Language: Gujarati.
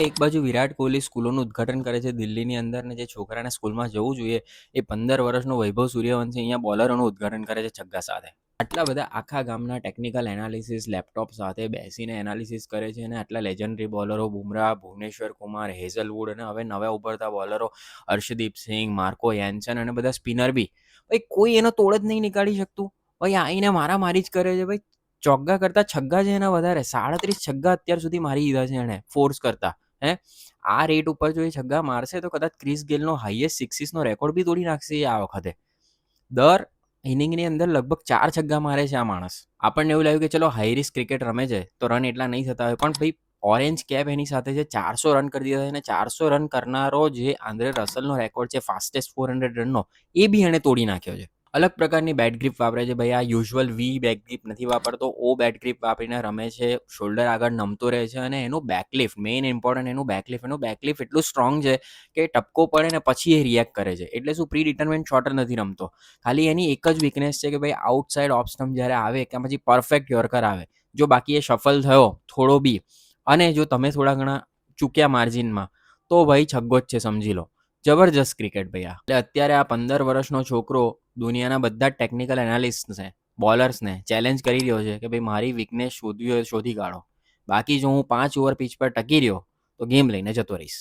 એક બાજુ વિરાટ કોહલી સ્કૂલોનું ઉદ્ઘાટન કરે છે દિલ્હીની અંદર ને જે છોકરાને સ્કૂલમાં જવું જોઈએ એ 15 વર્ષનો વૈભવ સૂર્યવંશી અહીંયા બોલરોનું ઉદ્ઘાટન કરે છે છગ્ગા સાથે. આટલા બધા આખા ગામના ટેકનિકલ એનાલિસિસ લેપટોપ સાથે બેસીને એનાલિસિસ કરે છે અને આટલા લેજન્ડરી બોલરો બુમરાહ, ભુવનેશ્વર કુમાર, હેઝલવુડ અને હવે નવા ઉભરતા બોલરો હર્ષદીપ સિંહ, માર્કો યાન્સન અને બધા સ્પિનર બી ભાઈ કોઈ એનો તોડ જ નહીં નીકાળી શકતું. ભાઈ આઈને મારામારી જ કરે છે ભાઈ. ચોગ્ગા કરતા છગ્ગા છે એના વધારે 37 છગ્ગા અત્યાર સુધી મારી દીધા છે એણે ફોર્સ કરતા. હે આ રેટ ઉપર જો એ છગ્ગા મારશે તો કદાચ ક્રિસ ગેલનો હાઈએસ્ટ સિક્સીસનો રેકોર્ડ બી તોડી નાખશે આ વખતે. દર ઇનિંગની અંદર લગભગ 4 છગ્ગા મારે છે આ માણસ. આપણને એવું લાગ્યું કે ચલો હાઈ રિસ્ક ક્રિકેટ રમે છે તો રન એટલા નહીં થતા હોય, પણ ભાઈ ઓરેન્જ કેપ એની સાથે છે. 400 રન કરી દીધા છે અને 400 રન કરનારો જે આંદ્રે રસલનો રેકોર્ડ છે ફાસ્ટેસ્ટ 400 રનનો એ બી એણે તોડી નાખ્યો છે. અલગ પ્રકારની બેટ ગ્રીપ વાપરે છે ભાઈ. આ યુઝ્યુઅલ વી બેટ ગ્રીપ નથી વાપરતો, ઓ બેટ ગ્રીપ વાપરીને રમે છે. શોલ્ડર આગળ નમતો રહે છે અને એનું બેકલિફ્ટ મેઇન ઇમ્પોર્ટન્ટ, એનું બેકલિફ્ટ એટલું સ્ટ્રોંગ છે કે ટપકો પડે ને પછી એ રિએક્ટ કરે છે. એટલે શું પ્રી ડિટર્મેન્ટ શોટર નથી રમતો. ખાલી એની એક જ વીકનેસ છે કે ભાઈ આઉટસાઇડ ઓફ સ્ટમ્પ જ્યારે આવે કે પછી પરફેક્ટ યોર્કર આવે, જો બાકી એ સફલ થયો થોડો બી અને જો તમે થોડા ઘણા ચૂક્યા માર્જિનમાં તો ભાઈ છગ્ગો જ છે સમજી લો. જબરજસ્ત ક્રિકેટ ભાઈ આ. એટલે અત્યારે આ 15 વર્ષનો છોકરો દુનિયાના બધા જ ટેકનિકલ એનાલિસ્ટને બોલર્સને ચેલેન્જ કરી રહ્યો છે કે ભાઈ મારી વીકનેસ શોધી કાઢો. બાકી જો હું 5 ઓવર પીચ પર ટકી રહ્યો તો ગેમ લઈને જતો રહીશ.